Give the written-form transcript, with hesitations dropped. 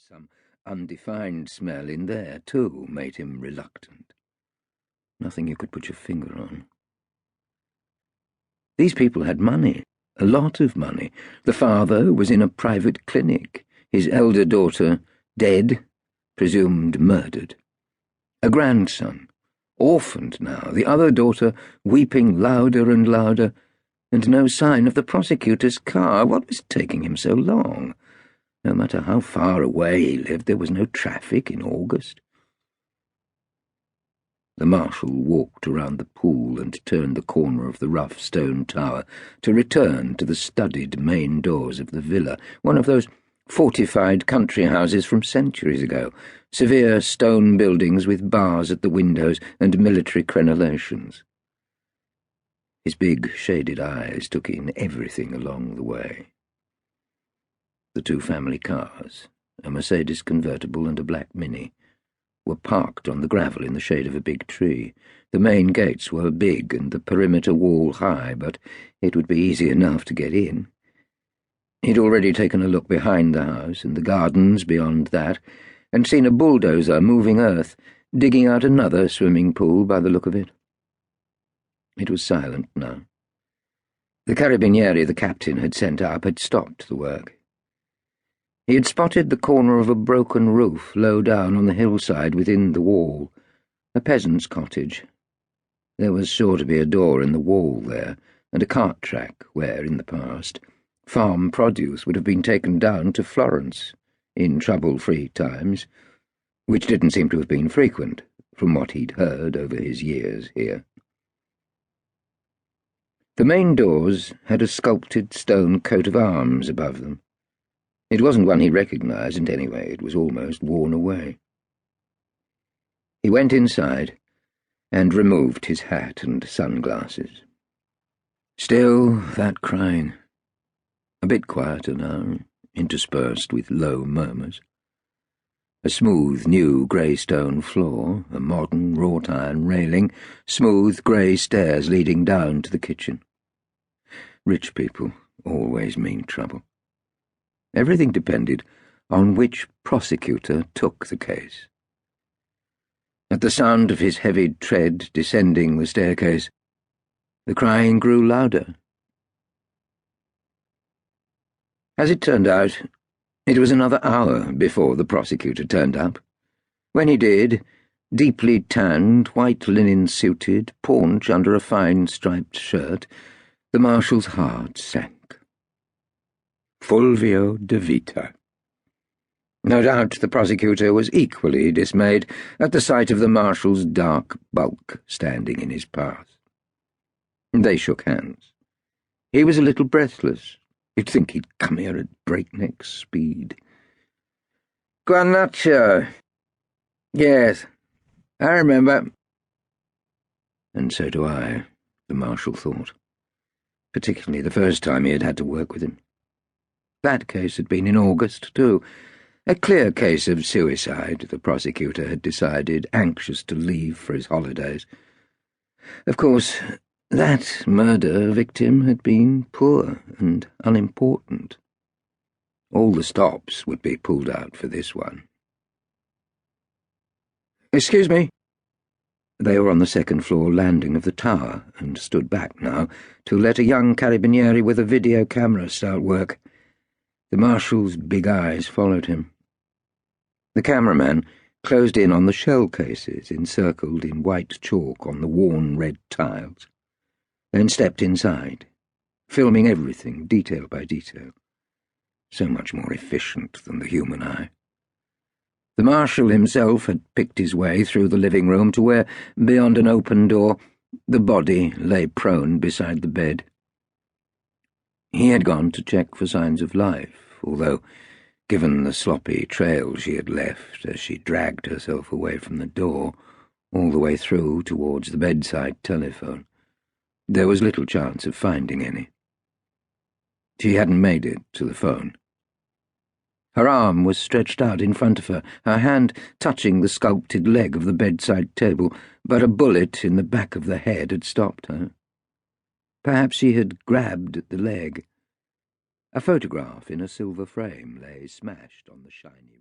Some undefined smell in there, too, made him reluctant. Nothing you could put your finger on. These people had money, a lot of money. The father was in a private clinic, his elder daughter dead, presumed murdered. A grandson, orphaned now, the other daughter weeping louder and louder, and no sign of the prosecutor's car. What was taking him so long? No matter how far away he lived, there was no traffic in August. The marshal walked around the pool and turned the corner of the rough stone tower to return to the studded main doors of the villa, one of those fortified country houses from centuries ago, severe stone buildings with bars at the windows and military crenellations. His big, shaded eyes took in everything along the way. The two family cars, a Mercedes convertible and a black Mini, were parked on the gravel in the shade of a big tree. The main gates were big and the perimeter wall high, but it would be easy enough to get in. He'd already taken a look behind the house and the gardens beyond that, and seen a bulldozer moving earth, digging out another swimming pool by the look of it. It was silent now. The carabinieri the captain had sent up had stopped the work. He had spotted the corner of a broken roof low down on the hillside within the wall, a peasant's cottage. There was sure to be a door in the wall there, and a cart track where, in the past, farm produce would have been taken down to Florence in trouble-free times, which didn't seem to have been frequent, from what he'd heard over his years here. The main doors had a sculpted stone coat of arms above them. It wasn't one he recognized, and anyway it was almost worn away. He went inside and removed his hat and sunglasses. Still that crying. A bit quieter now, interspersed with low murmurs. A smooth, new grey stone floor, a modern wrought-iron railing, smooth grey stairs leading down to the kitchen. Rich people always mean trouble. Everything depended on which prosecutor took the case. At the sound of his heavy tread descending the staircase, the crying grew louder. As it turned out, it was another hour before the prosecutor turned up. When he did, deeply tanned, white linen-suited, paunch under a fine striped shirt, the marshal's heart sank. Fulvio de Vita. No doubt the prosecutor was equally dismayed at the sight of the marshal's dark bulk standing in his path. They shook hands. He was a little breathless. You'd think he'd come here at breakneck speed. Guarnaccia. Yes, I remember. And so do I, the marshal thought, particularly the first time he had had to work with him. That case had been in August, too. A clear case of suicide, the prosecutor had decided, anxious to leave for his holidays. Of course, that murder victim had been poor and unimportant. All the stops would be pulled out for this one. "Excuse me." They were on the second-floor landing of the tower and stood back now to let a young carabinieri with a video camera start work. The marshal's big eyes followed him. The cameraman closed in on the shell cases encircled in white chalk on the worn red tiles, then stepped inside, filming everything detail by detail. So much more efficient than the human eye. The marshal himself had picked his way through the living room to where, beyond an open door, the body lay prone beside the bed. He had gone to check for signs of life, although, given the sloppy trail she had left as she dragged herself away from the door, all the way through towards the bedside telephone, there was little chance of finding any. She hadn't made it to the phone. Her arm was stretched out in front of her, her hand touching the sculpted leg of the bedside table, but a bullet in the back of the head had stopped her. Perhaps she had grabbed at the leg. A photograph in a silver frame lay smashed on the shiny